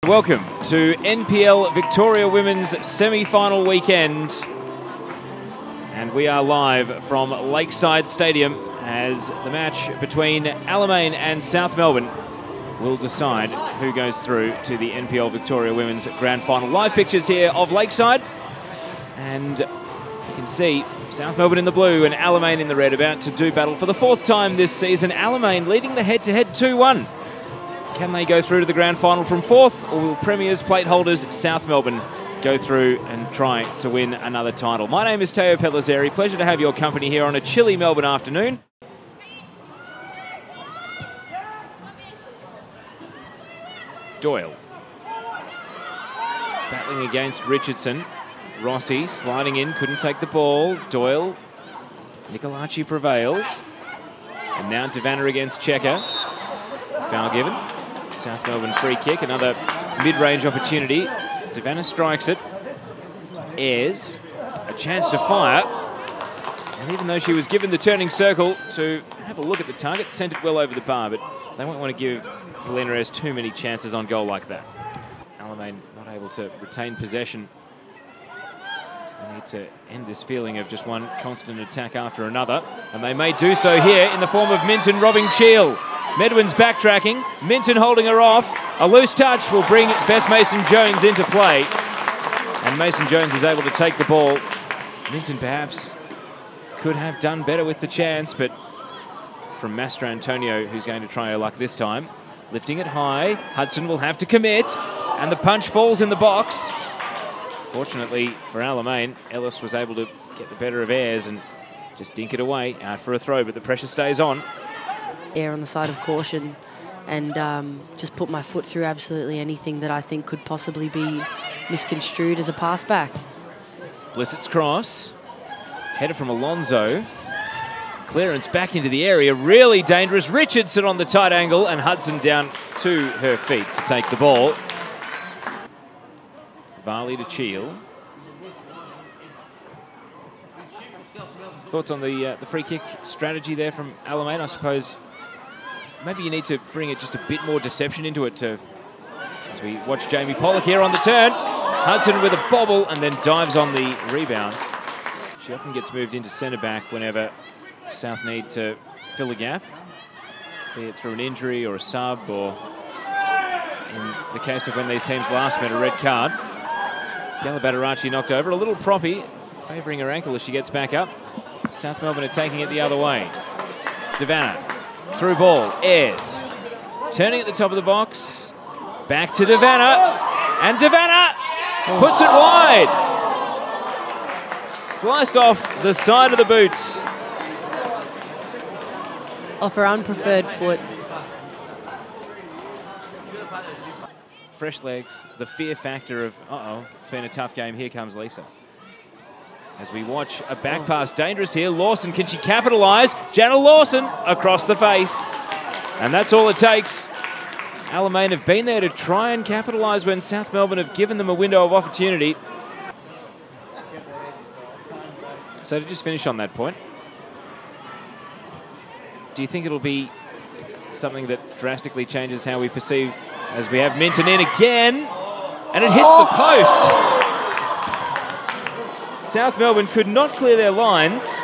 Welcome to NPL Victoria Women's semi-final weekend, and we are live from Lakeside Stadium as the match between Alamein and South Melbourne will decide who goes through to the NPL Victoria Women's Grand Final. Live pictures here of Lakeside, and you can see South Melbourne in the blue and Alamein in the red about to do battle for the fourth time this season. Alamein leading the head-to-head 2-1. Can they go through to the grand final from fourth, or will Premiers, plate holders, South Melbourne go through and try to win another title? My name is Teo Pellizzeri. Pleasure to have your company here on a chilly Melbourne afternoon. Doyle battling against Richardson. Rossi sliding in, couldn't take the ball. Doyle, Nicolacci prevails. And now Devanna against Checker. Foul given. South Melbourne free kick, another mid-range opportunity. Devanna strikes it. Ayres, a chance to fire. And even though she was given the turning circle to have a look at the target, sent it well over the bar, but they won't want to give Melina Ayres too many chances on goal like that. Alamein not able to retain possession. They need to end this feeling of just one constant attack after another, and they may do so here in the form of Minton robbing Cheel. Medwin's backtracking, Minton holding her off. A loose touch will bring Beth Mason-Jones into play. And Mason-Jones is able to take the ball. Minton perhaps could have done better with the chance, but from Mastro Antonio, who's going to try her luck this time. Lifting it high, Hudson will have to commit, and the punch falls in the box. Fortunately for Alamein, Ellis was able to get the better of Ayres and just dink it away, out for a throw, but the pressure stays on. Err on the side of caution and just put my foot through absolutely anything that I think could possibly be misconstrued as a pass back. Blissett's cross, header from Alonso. Clearance back into the area, really dangerous. Richardson on the tight angle and Hudson down to her feet to take the ball. Varley to Cheel. Thoughts on the free kick strategy there from Alamein? I suppose maybe you need to bring it just a bit more deception into it as we watch Jamie Pollock here on the turn. Hudson with a bobble and then dives on the rebound. She often gets moved into centre-back whenever South need to fill a gap, be it through an injury or a sub, or in the case of when these teams last met, a red card. Galabadarachi knocked over, a little proppy, favouring her ankle as she gets back up. South Melbourne are taking it the other way. Devanna, through ball, Ayres. Turning at the top of the box, back to Devanna, and Devanna puts it wide. Sliced off the side of the boot. Off her unpreferred foot. Fresh legs, the fear factor of, it's been a tough game, here comes Lisa. As we watch a back pass, dangerous here. Lawson, can she capitalise? Jana Lawson across the face. And that's all it takes. Alamein have been there to try and capitalise when South Melbourne have given them a window of opportunity. So to just finish on that point, do you think it'll be something that drastically changes how we perceive as we have Minton in again? And it hits the post. South Melbourne could not clear their lines,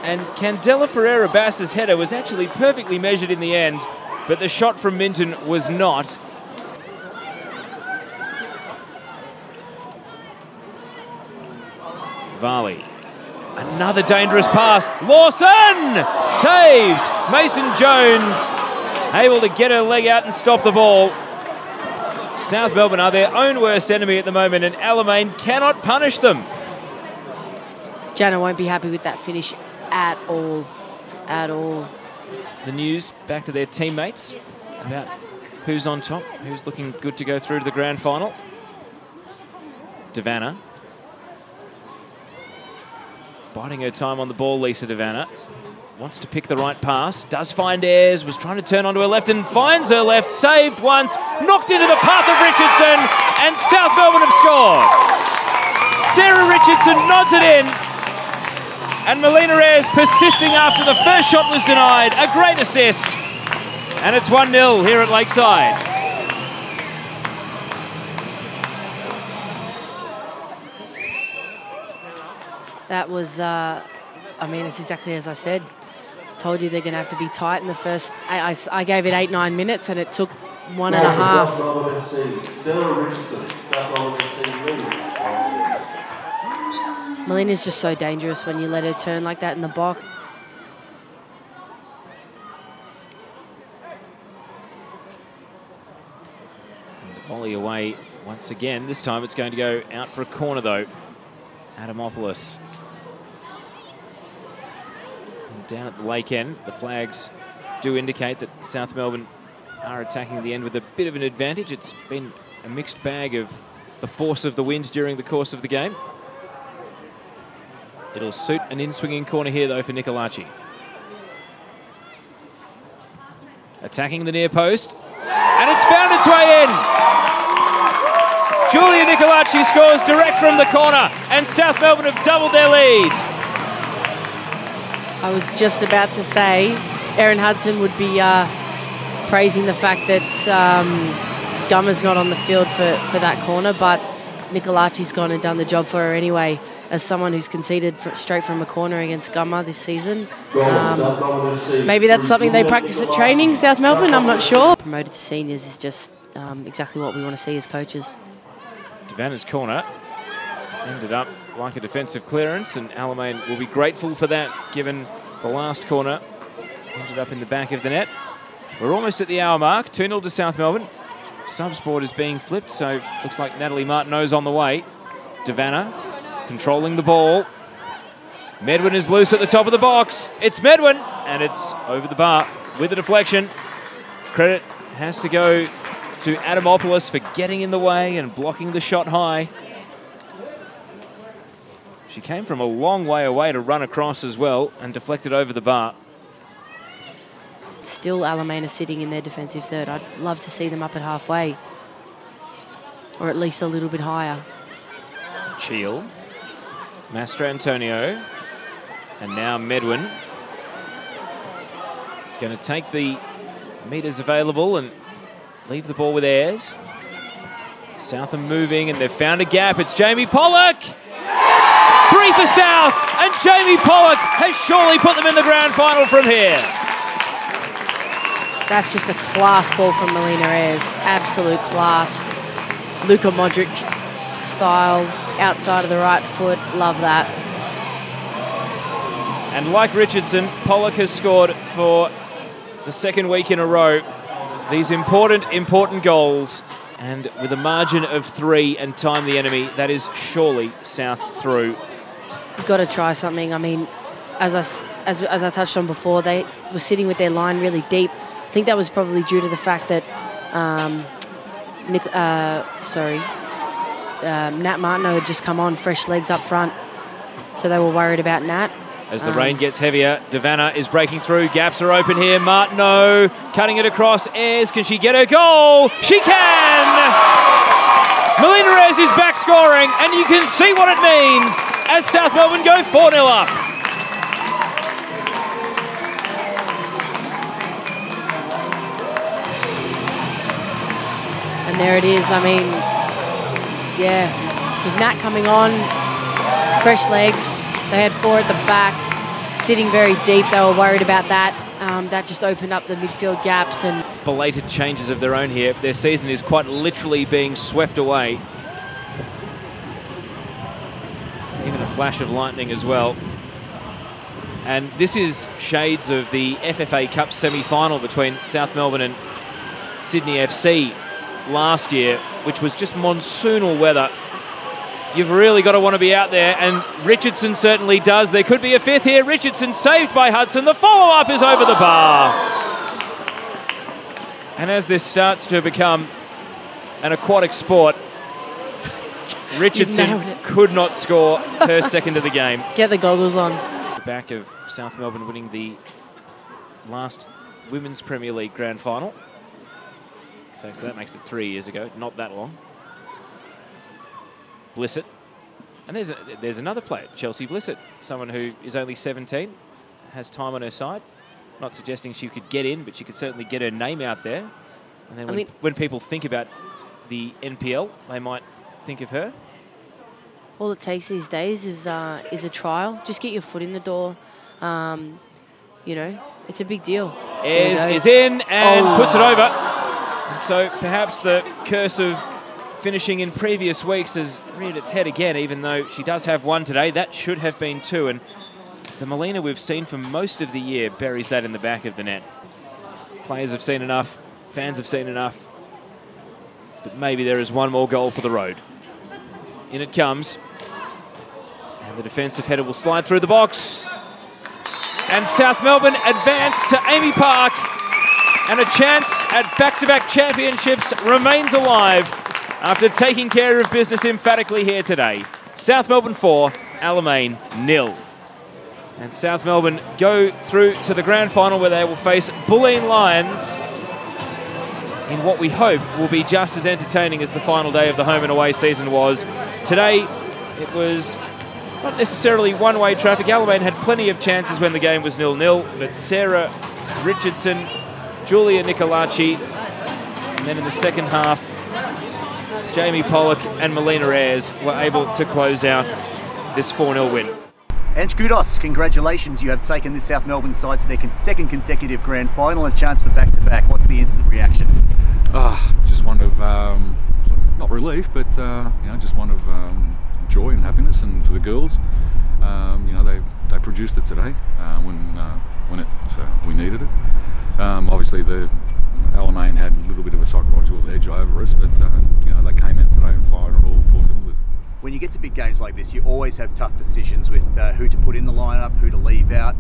and Candela Ferreira-Bass's header was actually perfectly measured in the end, but the shot from Minton was not. Varley, another dangerous pass. Lawson! Saved! Mason-Jones able to get her leg out and stop the ball. South Melbourne are their own worst enemy at the moment, and Alamein cannot punish them. Jana won't be happy with that finish at all. At all. The news back to their teammates about who's on top, who's looking good to go through to the grand final. Devanna. Biding her time on the ball, Lisa Devanna. Wants to pick the right pass, does find Ayres, was trying to turn onto her left and finds her left, saved once, knocked into the path of Richardson, and South Melbourne have scored. Sarah Richardson nods it in, and Melina Ayres persisting after the first shot was denied. A great assist, and it's 1-0 here at Lakeside. That was, I mean, it's exactly as I said. I told you they're going to have to be tight in the first. I gave it 8-9 minutes, and it took 1.5. Melina's just so dangerous when you let her turn like that in the box. And the volley away once again. This time it's going to go out for a corner, though. Adamopoulos. And down at the lake end, the flags do indicate that South Melbourne are attacking the end with a bit of an advantage. It's been a mixed bag of the force of the wind during the course of the game. It'll suit an in-swinging corner here, though, for Nicolaci. Attacking the near post. And it's found its way in! Julia Nicolaci scores direct from the corner, and South Melbourne have doubled their lead. I was just about to say Erin Hudson would be praising the fact that Gummer's not on the field for that corner, but Nicolaci's gone and done the job for her anyway, as someone who's conceded straight from a corner against Gummer this season. Maybe that's something they practice at training, South Melbourne, I'm not sure. Promoted to seniors is just exactly what we want to see as coaches. Devanna's corner ended up like a defensive clearance, and Alamein will be grateful for that, given the last corner ended up in the back of the net. We're almost at the hour mark, 2-0 to South Melbourne. Subs board is being flipped, so looks like Natalie Martineau's on the way. Devanna controlling the ball. Medwin is loose at the top of the box. It's Medwin, and it's over the bar with a deflection. Credit has to go to Adamopoulos for getting in the way and blocking the shot high. She came from a long way away to run across as well and deflected over the bar. Still Alamein are sitting in their defensive third. I'd love to see them up at halfway, or at least a little bit higher. Cheel, Mastrantonio, and now Medwin. It's going to take the meters available and leave the ball with Ayres. South are moving, and they've found a gap. It's Jamie Pollock! 3 for South, and Jamie Pollock has surely put them in the grand final from here. That's just a class ball from Melina Ayres. Absolute class. Luka Modric style, outside of the right foot. Love that. And like Richardson, Pollock has scored for the second week in a row. These important goals. And with a margin of 3 and time the enemy, that is surely South through. You've got to try something. I mean, as I touched on before, they were sitting with their line really deep. I think that was probably due to the fact that Nat Martineau had just come on, fresh legs up front. So they were worried about Nat. As the rain gets heavier, Devanna is breaking through. Gaps are open here. Martineau cutting it across. Ayres, can she get her goal? She can! Melina Ayres is back scoring, and you can see what it means as South Melbourne go 4-0 up. And there it is. I mean, yeah, with Nat coming on, fresh legs. They had 4 at the back, sitting very deep. They were worried about that. That just opened up the midfield gaps. And belated changes of their own here. Their season is quite literally being swept away. Even a flash of lightning as well. And this is shades of the FFA Cup semi-final between South Melbourne and Sydney FC last year, which was just monsoonal weather. You've really got to want to be out there, and Richardson certainly does. There could be a 5th here. Richardson saved by Hudson. The follow-up is over the bar. And as this starts to become an aquatic sport, Richardson could not score her second of the game. Get the goggles on. The back of South Melbourne winning the last Women's Premier League Grand Final. In fact, so that makes it 3 years ago, not that long. Blissett. And there's another player, Chelsea Blissett, someone who is only 17, has time on her side. Not suggesting she could get in, but she could certainly get her name out there. And then when people think about the NPL, they might think of her. all it takes these days is a trial. Just get your foot in the door. You know, it's a big deal. Ayres is in and puts it over. And so perhaps the curse of finishing in previous weeks has reared its head again, even though she does have one today. That should have been two. And the Melina we've seen for most of the year buries that in the back of the net. Players have seen enough. Fans have seen enough. But maybe there is one more goal for the road. In it comes. And the defensive header will slide through the box. And South Melbourne advance to Amy Park. And a chance at back-to-back championships remains alive after taking care of business emphatically here today. South Melbourne 4, Alamein 0. And South Melbourne go through to the grand final where they will face Bulleen Lions in what we hope will be just as entertaining as the final day of the home and away season was. Today, it was not necessarily one-way traffic. Alamein had plenty of chances when the game was 0-0, but Sarah Richardson, Julia Nicolacci, and then in the second half, Jamie Pollock and Melina Ayres were able to close out this 4-0 win. And kudos, congratulations, you have taken this South Melbourne side to their second consecutive grand final, and a chance for back-to-back. What's the instant reaction? Just one of, not relief, but you know, just one of joy and happiness, and for the girls, you know, they produced it today when we needed it. Obviously the Alamein had a little bit of a psychological edge over us, but you know, they came out today and fired on all four cylinders. When you get to big games like this, you always have tough decisions with who to put in the lineup, who to leave out.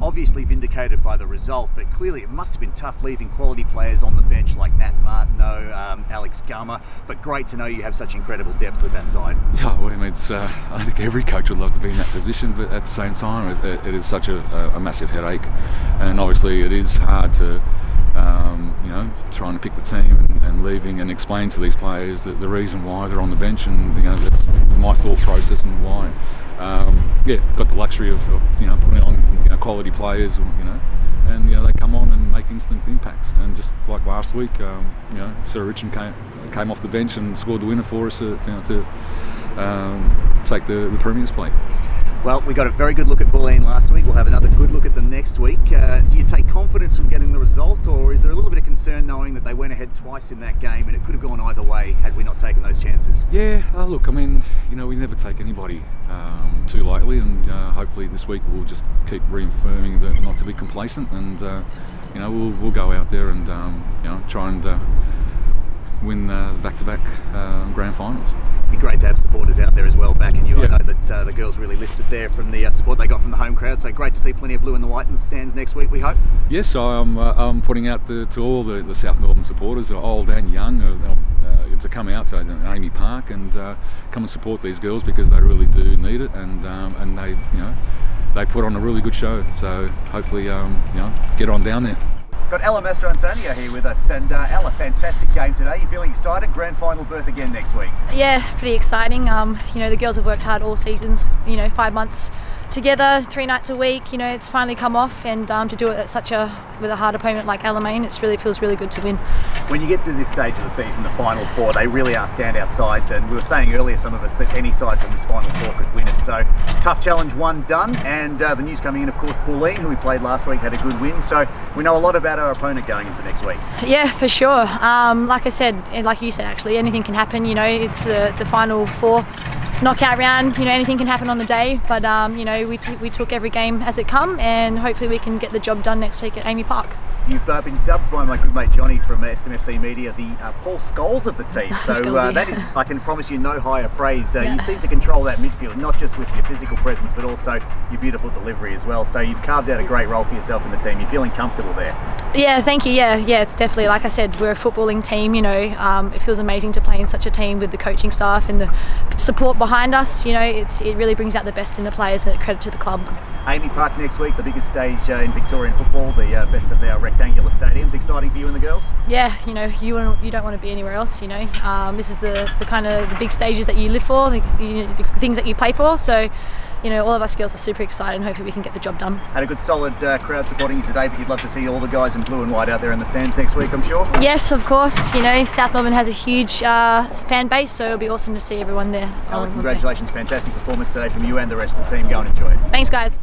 Obviously vindicated by the result, but clearly it must have been tough leaving quality players on the bench like Nat Martineau, Alex Gummer, but great to know you have such incredible depth with that side. Yeah, well, I mean, I think every coach would love to be in that position, but at the same time, it is such a massive headache, and obviously it is hard to you know, trying to pick the team and leaving and explain to these players that the reason why they're on the bench, and you know, that's my thought process and why. Yeah, got the luxury of you know, putting on, you know, quality players, you know, and you know, they come on and make instant impacts. And just like last week, you know, Sarah Richardson came off the bench and scored the winner for us to take the Premier's plate. Well, we got a very good look at Bulleen last week. We'll have another good look at them next week. Do you take confidence from getting the result, or is there a little bit of concern knowing that they went ahead twice in that game and it could have gone either way had we not taken those chances? Yeah, look, I mean, you know, we never take anybody too lightly, and hopefully this week we'll just keep reaffirming that not to be complacent, and you know, we'll go out there and you know, try and win back-to-back grand finals. It'd be great to have supporters out there as well backing you. Yeah. I know that the girls really lifted there from the support they got from the home crowd, so great to see plenty of blue and the white in the stands next week, we hope. Yes, I'm putting out to all the South Melbourne supporters, old and young, to come out to Amy Park and come and support these girls, because they really do need it, and they, you know, they put on a really good show, so hopefully you know, get on down there. Got Ella Mastrantonio here with us, and Ella, fantastic game today. You feeling excited? Grand final berth again next week. Yeah, pretty exciting. You know, the girls have worked hard all seasons. You know, 5 months together, 3 nights a week. You know, it's finally come off, and to do it at with a hard opponent like Alamein, it feels really good to win. When you get to this stage of the season, the final four, they really are standout sides, and we were saying earlier, some of us, that any side from this final four could win it. So tough challenge one done, and the news coming in, of course, Bulleen, who we played last week, had a good win. So we know a lot about our opponent going into next week. Yeah, for sure. Like I said, like you said, actually, anything can happen. You know, it's the final four knockout round. You know, anything can happen on the day, but you know, we took every game as it come, and hopefully we can get the job done next week at Amy Park. You've been dubbed by my good mate Johnny from SMFC Media the Paul Scholes of the team. So that is, I can promise you, no higher praise. Yeah. You seem to control that midfield, not just with your physical presence, but also your beautiful delivery as well. So you've carved out a great role for yourself in the team. You're feeling comfortable there? Yeah, thank you. Yeah, it's definitely, like I said, we're a footballing team. You know, it feels amazing to play in such a team with the coaching staff and the support behind us. You know, it really brings out the best in the players, and credit to the club. Amy Park next week, the biggest stage in Victorian football, the best of our rectangular stadiums. Exciting for you and the girls? Yeah, you know, you don't want to be anywhere else. You know, this is the kind of the big stages that you live for, the things that you play for. So So, you know, all of us girls are super excited and hopefully we can get the job done. Had a good solid crowd supporting you today, but you'd love to see all the guys in blue and white out there in the stands next week, I'm sure? Yes, of course. You know, South Melbourne has a huge fan base, so it'll be awesome to see everyone there. Congratulations, fantastic performance today from you and the rest of the team. Go and enjoy it. Thanks, guys.